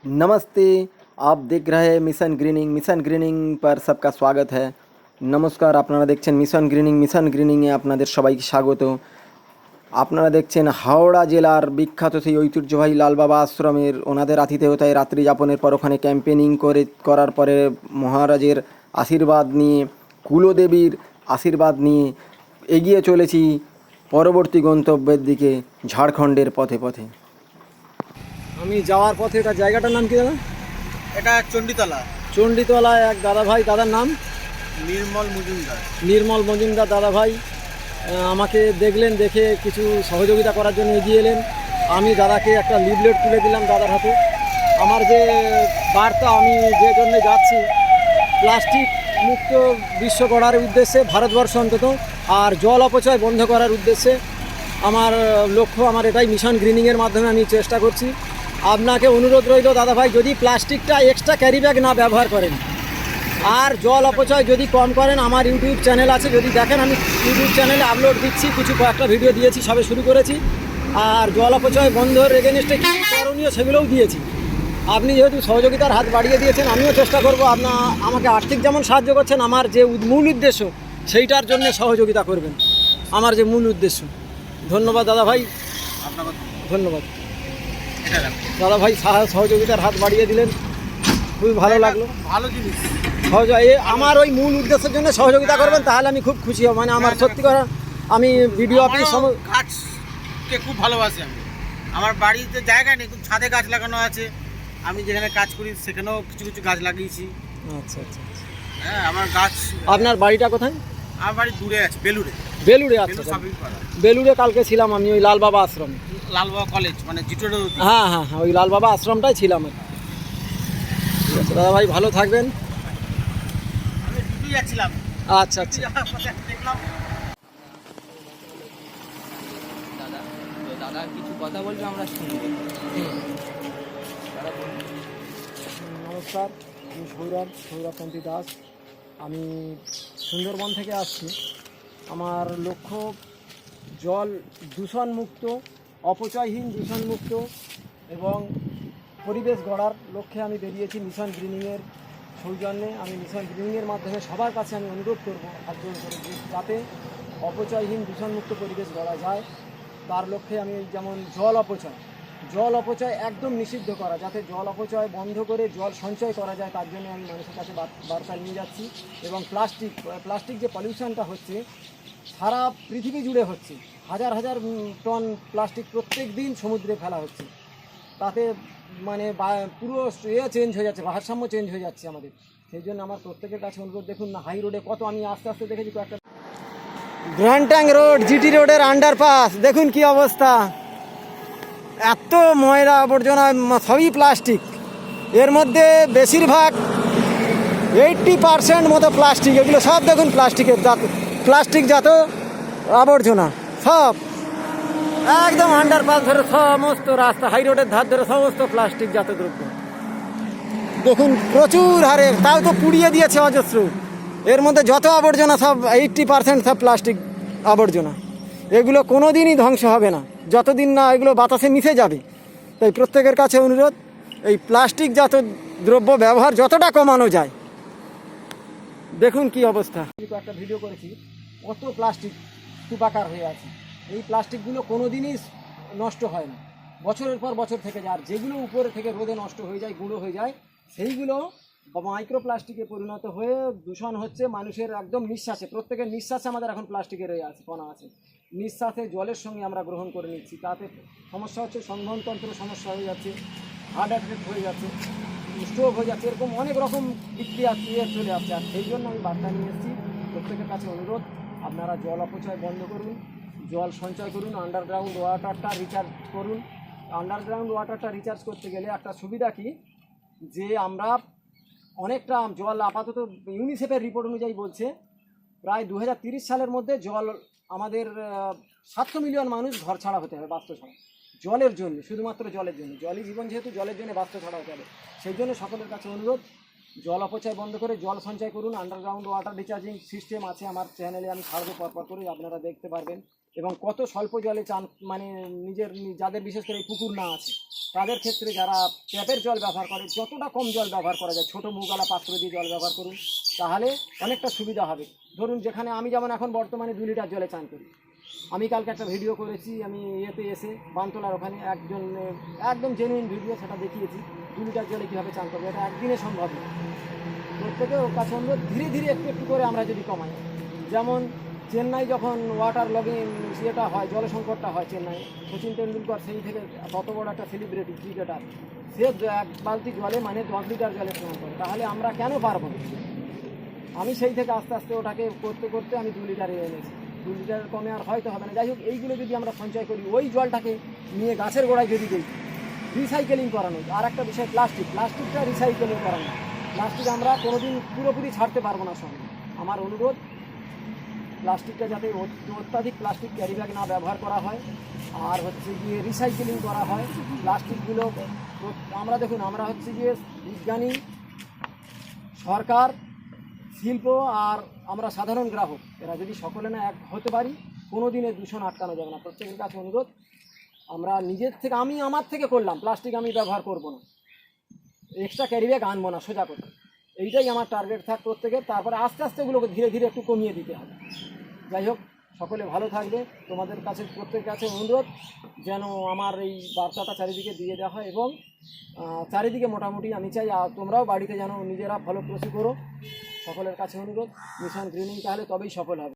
नमस्ते। आप देख रहे हैं मिशन ग्रीनिंग पर सबका स्वागत है। নমস্কার, আপনারা দেখছেন মিশন গ্রিনিংয়ে আপনাদের সবাইকে স্বাগত। আপনারা দেখছেন হাওড়া জেলার বিখ্যাত সেই ঐতিহ্যবাহী লালবাবা আশ্রমের ওনাদের আতিথেয়তায় রাত্রি যাপনের পর ওখানে ক্যাম্পেনিং করার পরে মহারাজের আশীর্বাদ নিয়ে, কুলদেবীর আশীর্বাদ নিয়ে এগিয়ে চলেছি পরবর্তী গন্তব্যের দিকে, ঝাড়খণ্ডের পথে পথে। আমি যাওয়ার পথে এটা জায়গাটার নাম কি দাদা? এটা চণ্ডীতলা। চণ্ডীতলায় এক দাদাভাই, দাদার নাম নির্মল মজুমদার দাদাভাই আমাকে দেখলেন, দেখে কিছু সহযোগিতা করার জন্য এগিয়ে এলেন। আমি দাদাকে একটা লিফলেট তুলে দিলাম দাদার হাতে। আমার যে বার্তা, আমি যে জন্য যাচ্ছি প্লাস্টিক মুক্ত বিশ্ব গড়ার উদ্দেশ্যে, ভারতবর্ষ অন্তত, আর জল অপচয় বন্ধ করার উদ্দেশ্যে আমার লক্ষ্য, আমার এটাই মিশন গ্রিনিংয়ের মাধ্যমে আমি চেষ্টা করছি। আপনাকে অনুরোধ রইল দাদাভাই, যদি প্লাস্টিকটা এক্সট্রা ক্যারি ব্যাগ না ব্যবহার করেন আর জল অপচয় যদি কম করেন, আমার ইউটিউব চ্যানেল আছে, যদি দেখেন আমি ইউটিউব চ্যানেলে আপলোড দিচ্ছি, কয়েকটা ভিডিও দিয়েছি, সবে শুরু করেছি। আর জল অপচয় বন্ধের এগেনস্টে কী করণীয় সেগুলোও দিয়েছি। আপনি যেহেতু সহযোগিতার হাত বাড়িয়ে দিয়েছেন, আমিও চেষ্টা করব আমাকে আর্থিক যেমন সাহায্য করছেন, আমার যে মূল উদ্দেশ্য সেইটার জন্য সহযোগিতা করবেন, আমার যে মূল উদ্দেশ্য। ধন্যবাদ দাদাভাই, ধন্যবাদ দাদাভাই, সহযোগিতার হাত বাড়িয়ে দিলেন, খুবই ভালো লাগলো। ভালো জিনিস, আমার ওই মূল উদ্দেশ্যের জন্য সহযোগিতা করবেন, তাহলে আমি খুব খুশি হব। মানে আমার সত্যি কথা, আমি ভিডিও অফিস গাছকে খুব ভালোবাসি। আমার বাড়িতে জায়গা নেই, খুব ছাদে গাছ লাগানো আছে। আমি যেখানে কাজ করি সেখানেও কিছু কিছু গাছ লাগিয়েছি। আচ্ছা আচ্ছা, হ্যাঁ, আমার গাছ। আপনার বাড়িটা কোথায়? আমার বাড়ি দূরে আছে, বেলুড়ে। আচ্ছা, বেলুড়ে কালকে ছিলাম আমি, ওই লালবাবা আশ্রমে, লালবাবা কলেজ, মানে জিটোর। হ্যাঁ হ্যাঁ হ্যাঁ, ওই লালবাবা আশ্রমটাই ছিলাম। ঠিক আছে দাদা ভাই, ভালো থাকবেন। যাচ্ছিলাম। আচ্ছা আচ্ছা, দেখলাম দাদা কিছু কথা বলবে, আমরা শুনবো। নমস্কার, আমি সৌরভকান্তি দাস। আমি সুন্দরবন থেকে আসছি। আমার লক্ষ্য জল দূষণমুক্ত, অপচয়হীন, দূষণমুক্ত এবং পরিবেশ গড়ার লক্ষ্যে আমি বেরিয়েছি মিশন গ্রিনিংয়ের সৌজন্যে। আমি মিশন গ্রিনিংয়ের মাধ্যমে সবার কাছে আমি অনুরোধ করবো, আগ্রহ করে, যাতে অপচয়হীন দূষণমুক্ত পরিবেশ গড়া যায়। তার লক্ষ্যে আমি যেমন জল অপচয় একদম নিষিদ্ধ করা, যাতে জল অপচয় বন্ধ করে জল সঞ্চয় করা যায়, তার জন্য আমি মানুষের কাছে বার্তা নিয়ে যাচ্ছি। এবং প্লাস্টিক যে পলিউশনটা হচ্ছে সারা পৃথিবী জুড়ে হচ্ছে, হাজার হাজার টন প্লাস্টিক প্রত্যেক দিন সমুদ্রে ফেলা হচ্ছে। তাতে মানে পুরো চেঞ্জ হয়ে যাচ্ছে, ভারসাম্য চেঞ্জ হয়ে যাচ্ছে আমাদের। সেই জন্য আমার প্রত্যেকের কাছে অনুরোধ, দেখুন না হাই রোডে কত, আমি আস্তে আস্তে দেখেছি কয়েকটা গ্র্যান্ড ট্যাঙ্ক রোড, জিটি রোডের আন্ডারপাস, দেখুন কি অবস্থা। এত ময়লা আবর্জনা, সবই প্লাস্টিক। এর মধ্যে বেশিরভাগ 80% মতো প্লাস্টিক। এগুলো সব দেখুন প্লাস্টিকজাত আবর্জনা, সব একদম আন্ডারপাস ধরে সমস্ত রাস্তা, হাই রোডের ধার ধরে সমস্ত প্লাস্টিকজাত দ্রব্য দেখুন প্রচুর হারে, তাও তো পুড়িয়ে দিয়েছে অজস্র। এর মধ্যে যত আবর্জনা সব 80% সব প্লাস্টিক আবর্জনা। এগুলো কোনো দিনই ধ্বংস হবে না যতদিন না এগুলো বাতাসে মিশে যাবে। তাই প্রত্যেকের কাছে অনুরোধ, এই প্লাস্টিকজাত দ্রব্য ব্যবহার যতটা কমানো যায়। দেখুন কি অবস্থা। একটা ভিডিও করেছি, কত প্লাস্টিক স্তূপাকার হয়ে আছে। এই প্লাস্টিকগুলো কোনো দিনই নষ্ট হয় না, বছরের পর বছর থেকে যায়। আর যেগুলো উপরে থেকে রোদে নষ্ট হয়ে যায়, গুঁড়ো হয়ে যায়, সেইগুলো মাইক্রোপ্লাস্টিকে পরিণত হয়ে দূষণ হচ্ছে মানুষের একদম নিঃশ্বাসে। প্রত্যেকের নিঃশ্বাসে আমাদের এখন প্লাস্টিকের কণা আছে, নিঃশ্বাসে জলের সঙ্গে আমরা গ্রহণ করে নিচ্ছি। তাতে সমস্যা হচ্ছে, সংবহনতন্ত্র সমস্যা হয়ে যাচ্ছে, হার্ট অ্যাটাক হয়ে যাচ্ছে, স্ট্রোক হয়ে যাচ্ছে, এরকম অনেক রকম বিক্রিয়া চলে আসছে। আর সেই জন্য আমি বার্তা নিয়ে এসেছি, প্রত্যেকের কাছে অনুরোধ, আপনারা জল অপচয় বন্ধ করুন, জল সঞ্চয় করুন, আন্ডারগ্রাউন্ড ওয়াটারটা রিচার্জ করুন। আন্ডারগ্রাউন্ড ওয়াটারটা রিচার্জ করতে গেলে একটা সুবিধা কি, যে আমরা অনেকটা জল আপাতত ইউনিসেফের রিপোর্ট অনুযায়ী বলছে প্রায় 2030 সালের মধ্যে জল আমাদের 700 মিলিয়ন মানুষ ঘর ছাড়া হতে হবে, বাস্তু ছাড়া, জলের জন্য, শুধুমাত্র জলের জন্য। জলই জীবন, যেহেতু জলের জন্য বাস্তু ছাড়া হতে হবে। সেই জন্য সকলের কাছে অনুরোধ, জল অপচয় বন্ধ করে জল সঞ্চয় করুন। আন্ডারগ্রাউন্ড ওয়াটার রিচার্জিং সিস্টেম আছে আমার চ্যানেলে, আমি ছাড়বো পরপর করে, আপনারা দেখতে পারবেন। এবং কত স্বল্প জলে চান, মানে যাদের বিশেষ করে এই পুকুর না আছে তাদের ক্ষেত্রে যারা ট্যাপের জল ব্যবহার করে যতটা কম জল ব্যবহার করা যায়, ছোটো মুগালা পাত্র দিয়ে জল ব্যবহার করুন, তাহলে অনেকটা সুবিধা হবে। ধরুন যেখানে আমি যেমন এখন বর্তমানে 2 লিটার জলে চান করি, আমি কালকে একটা ভিডিও করেছি, আমি ইয়েতে এসে বানতলার ওখানে একদম জেনুইন ভিডিও, সেটা দেখিয়েছি 2 লিটার জলে কীভাবে চান করবে। এটা একদিনে সম্ভব না। প্রত্যেকের কাছে অনুরোধ, ধীরে ধীরে একটু একটু করে আমরা যদি কমাই। যেমন চেন্নাই যখন ওয়াটার লগিং ইয়েটা হয়, জলসংকটটা হয় চেন্নাই, সচিন তেন্ডুলকর সেই থেকে তত বড় একটা সেলিব্রিটি ক্রিকেটার, সে 1 বালতি জলে মানে 10 লিটার জলে স্নান করে, তাহলে আমরা কেন পারবো না? আমি সেই থেকে আস্তে আস্তে ওটাকে করতে করতে আমি 2 লিটারে এনেছি। 2 লিটার কমে আর হয়তো হবে না। যাই হোক, এইগুলো যদি আমরা সঞ্চয় করি, ওই জলটাকে নিয়ে গাছের গোড়ায় যদি দিই, রিসাইকেলিং করানো। আর একটা বিষয়, প্লাস্টিকটা রিসাইকেলিং করানো। প্লাস্টিক আমরা কোনোদিন পুরোপুরি ছাড়তে পারবো না সঙ্গে। আমার অনুরোধ, প্লাস্টিকটা যাতে অত্যাধিক প্লাস্টিক ক্যারি ব্যাগ না ব্যবহার করা হয়, আর হচ্ছে গিয়ে রিসাইকেলিং করা হয় প্লাস্টিকগুলো। আমরা দেখুন, আমরা হচ্ছে গিয়ে বিজ্ঞানী, সরকার, শিল্প আর আমরা সাধারণ গ্রাহক, এরা যদি সকলে না এক হতে পারি, কোনো দিনে দূষণ আটকানো যাবে না। প্রত্যেকের কাছে অনুরোধ, আমরা নিজের থেকে, আমি আমার থেকে করলাম, প্লাস্টিক আমি ব্যবহার করব না, এক্সট্রা ক্যারি ব্যাগ আনবো না, সোজা কথা। এইটাই আমার টার্গেট থাক প্রত্যেকের। তারপরে আস্তে আস্তে এগুলোকে ধীরে ধীরে একটু কমিয়ে দিতে হবে। যাই হোক, সকলে ভালো থাকবে। তোমাদের কাছে, প্রত্যেকের কাছে অনুরোধ যেন আমার এই বার্তাটা চারিদিকে দিয়ে দেওয়া হয়, এবং চারিদিকে মোটামুটি আমি চাই তোমরাও বাড়িতে যেন নিজেরা ফলপ্রসূ করো। সকলের কাছে অনুরোধ, মিশন গ্রিনিং তাহলে তবেই সফল হবে।